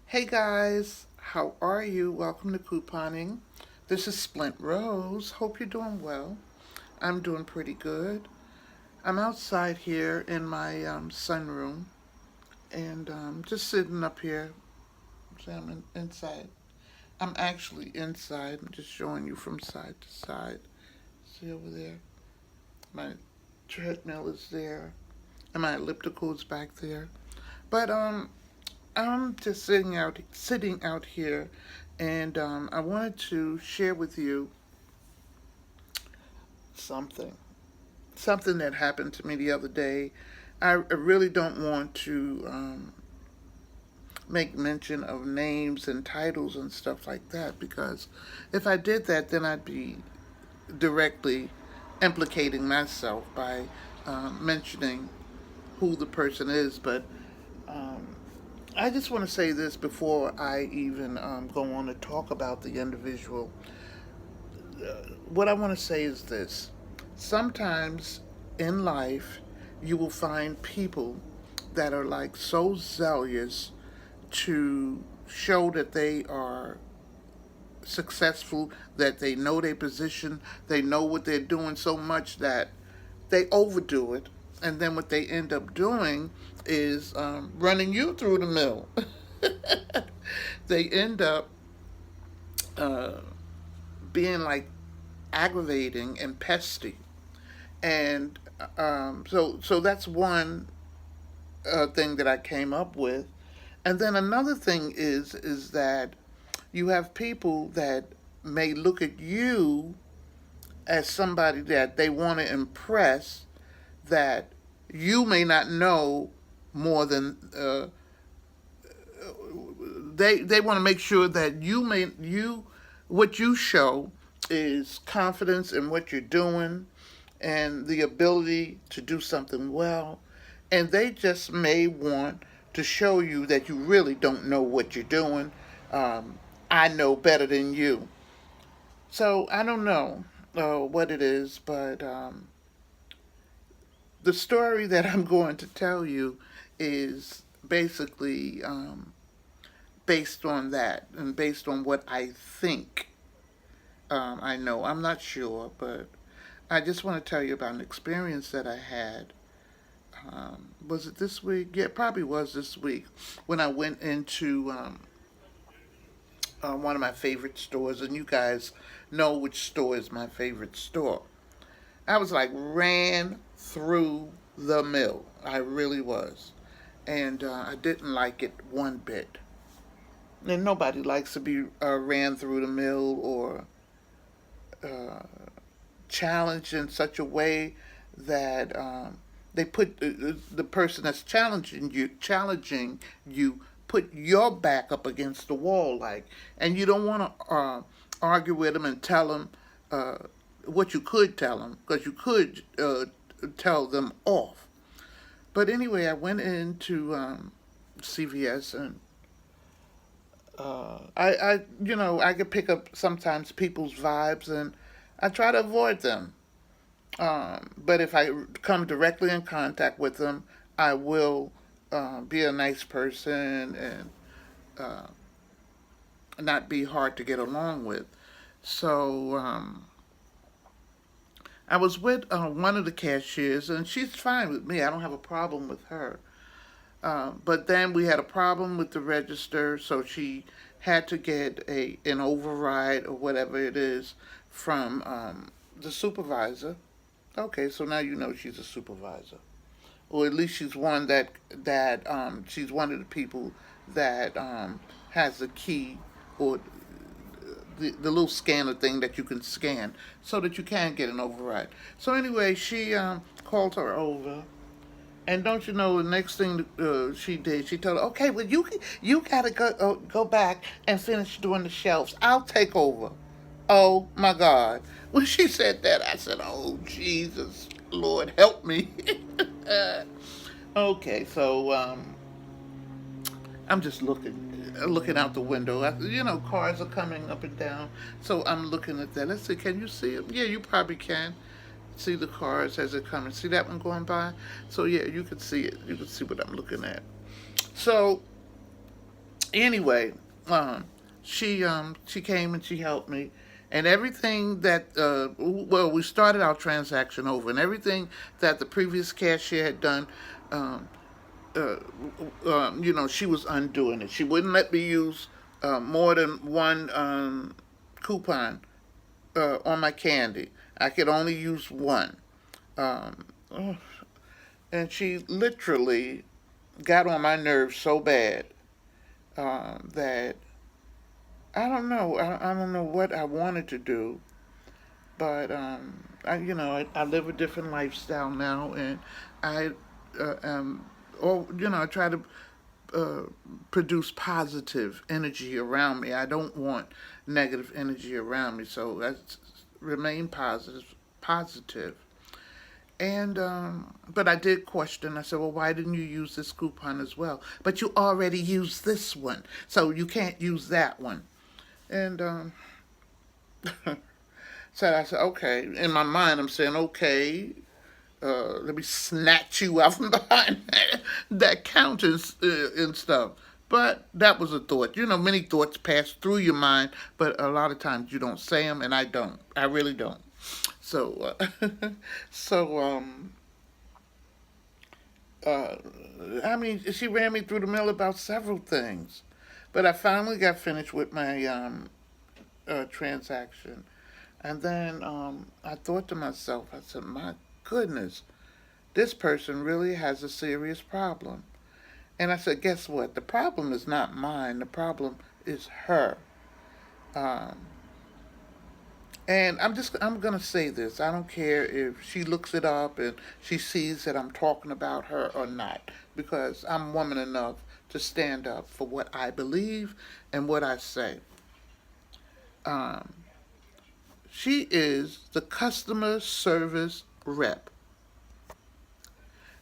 Hey guys, how are you? Welcome to Couponing. This is Splint Rose. Hope you're doing well. I'm doing pretty good. I'm outside here in my sunroom and just sitting up here. See, inside. I'm actually inside. I'm just showing you from side to side. See over there? My treadmill is there and my elliptical is back there. But I'm just sitting out here, and I wanted to share with you something, something that happened to me the other day. I really don't want to make mention of names and titles and stuff like that because if I did that, then I'd be directly implicating myself by mentioning who the person is. But um, I just want to say this before I even go on to talk about the individual. What I want to say is this. Sometimes in life, you will find people that are like so zealous to show that they are successful, that they know their position, they know what they're doing so much that they overdo it. And then what they end up doing is running you through the mill. They end up uh, being like aggravating and pesty. And so that's one thing that I came up with. And then another thing is that you have people that may look at you as somebody that they want to impress, that you may not know more than they want to make sure that you what you show is confidence in what you're doing and the ability to do something well, and they just may want to show you that you really don't know what you're doing. I know better than you. So I don't know what it is, but the story that I'm going to tell you is basically based on that and based on what I think I know. I'm not sure, but I just want to tell you about an experience that I had. Was it this week? Yeah, it probably was this week when I went into one of my favorite stores, and you guys know which store is my favorite store. I was like ran through the mill. I really was. And I didn't like it one bit. And nobody likes to be ran through the mill or uh, challenged in such a way that they put the person that's challenging you put your back up against the wall, like, and you don't want to argue with them and tell them uh, what you could tell them because you could tell them off. But anyway, I went into CVS, and I could pick up sometimes people's vibes, and I try to avoid them. But if I come directly in contact with them, I will be a nice person and uh, not be hard to get along with. So I was with one of the cashiers, and she's fine with me. I don't have a problem with her. But then we had a problem with the register, so she had to get an override or whatever it is from the supervisor. Okay, so now you know she's a supervisor, or at least she's one that she's one of the people that has the key, or the little scanner thing that you can scan so that you can get an override. So anyway, she called her over, and don't you know the next thing she did? She told her, "Okay, well you gotta go back and finish doing the shelves. I'll take over." Oh my God! When she said that, I said, "Oh Jesus, Lord, help me." Okay, so I'm just looking out the window. Cars are coming up and down, so I'm looking at that. Let's see, can you see it? Yeah, you probably can see the cars as they're coming. See that one going by? So yeah, you can see it. You can see what I'm looking at. So Anyway, um, she came and she helped me, and everything that well, we started our transaction over, and everything that the previous cashier had done. Um, uh, she was undoing it. She wouldn't let me use more than one coupon on my candy. I could only use one. Um, and she literally got on my nerves so bad that I don't know. I don't know what I wanted to do, but I live a different lifestyle now, and I I try to uh, produce positive energy around me. I don't want negative energy around me, so I remain positive. And but I did question. I said, "Well, why didn't you use this coupon as well? But you already used this one, so you can't use that one." And so I said, "Okay." In my mind, I'm saying, "Okay, let me snatch you out from behind that counter and stuff." But that was a thought. Many thoughts pass through your mind, but a lot of times you don't say them, and I don't. I really don't. So, so uh, I mean, she ran me through the mill about several things, but I finally got finished with my transaction, and then I thought to myself, I said, "My goodness, this person really has a serious problem." And I said, "Guess what? The problem is not mine. The problem is her." Um, and I'm gonna say this. I don't care if she looks it up and she sees that I'm talking about her or not, because I'm woman enough to stand up for what I believe and what I say. Um, she is the customer service rep.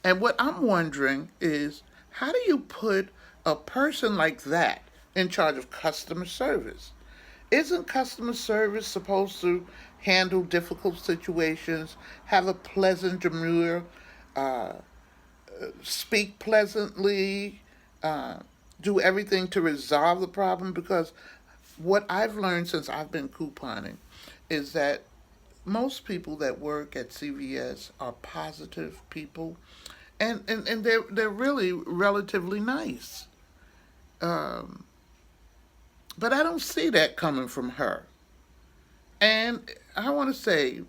And what I'm wondering is, how do you put a person like that in charge of customer service? Isn't customer service supposed to handle difficult situations, have a pleasant demeanor, uh, speak pleasantly, uh, do everything to resolve the problem? Because what I've learned since I've been couponing is that most people that work at CVS are positive people, and they're really relatively nice. Um, but I don't see that coming from her. And I want to say,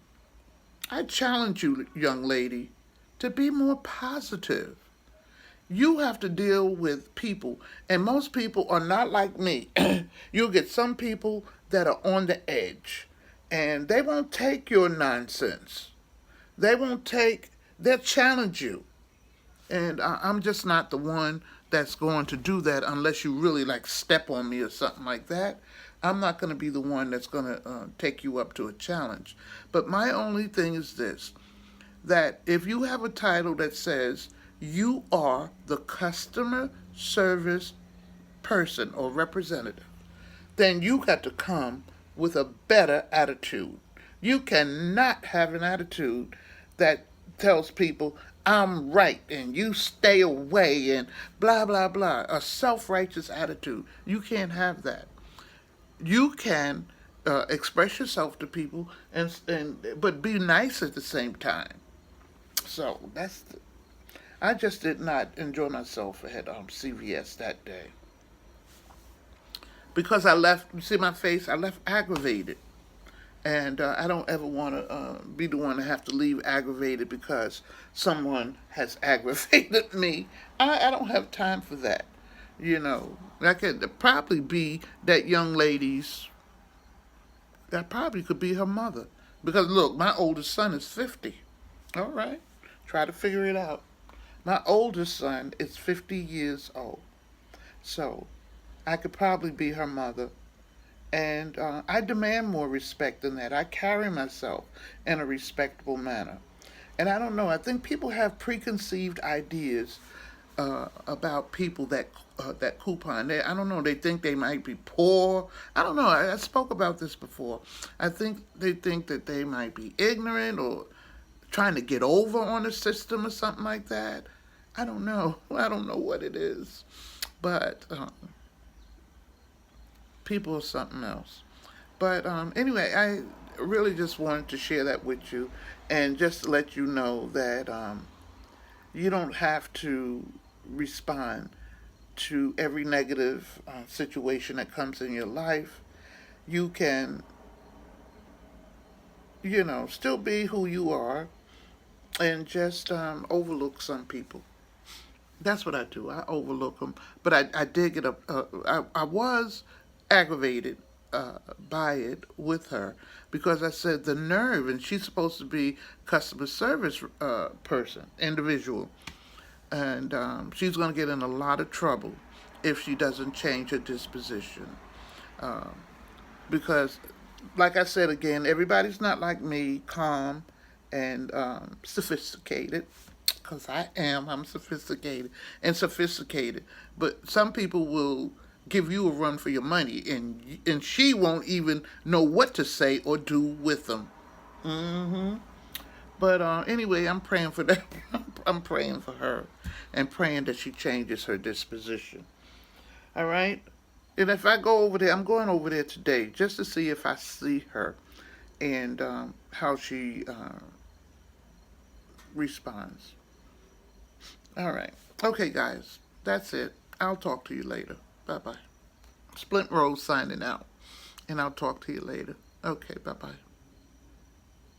I challenge you, young lady, to be more positive. You have to deal with people, and most people are not like me. You'll get some people that are on the edge, and they won't take your nonsense. They won't take, they'll challenge you. And I'm just not the one that's going to do that unless you really like step on me or something like that. I'm not going to be the one that's going to take you up to a challenge. But my only thing is this, that if you have a title that says you are the customer service person or representative, then you got to come with a better attitude. You cannot have an attitude that tells people, "I'm right and you stay away," and blah, blah, blah. A self righteous attitude. You can't have that. You can express yourself to people, but be nice at the same time. So I just did not enjoy myself at CVS that day because I left. You see my face? I left aggravated. And I don't ever want to be the one to have to leave aggravated because someone has aggravated me. I don't have time for that. That could probably be that young lady's, that probably could be her mother. Because look, my oldest son is 50. All right, try to figure it out. My oldest son is 50 years old. So I could probably be her mother. And I demand more respect than that. I carry myself in a respectable manner. And I don't know, I think people have preconceived ideas about people that coupon. I don't know, they think they might be poor. I don't know, I spoke about this before. I think they think that they might be ignorant or trying to get over on the system or something like that. I don't know. I don't know what it is. But People are something else. But anyway, I really just wanted to share that with you and just to let you know that you don't have to respond to every negative situation that comes in your life. You can, still be who you are and just overlook some people. That's what I do. I overlook them. But I did get I was aggravated by it with her because I said the nerve, and she's supposed to be customer service person, individual, and she's going to get in a lot of trouble if she doesn't change her disposition. Um, because, like I said again, everybody's not like me, calm and sophisticated. Because I am, I'm sophisticated and sophisticated. But some people will give you a run for your money, and she won't even know what to say or do with them. Hmm. But anyway, I'm praying for that. I'm praying for her, and praying that she changes her disposition. All right. And if I go over there, I'm going over there today just to see if I see her and how she responds. All right. Okay, guys. That's it. I'll talk to you later. Bye bye. Splint Rose signing out. And I'll talk to you later. Okay, bye bye.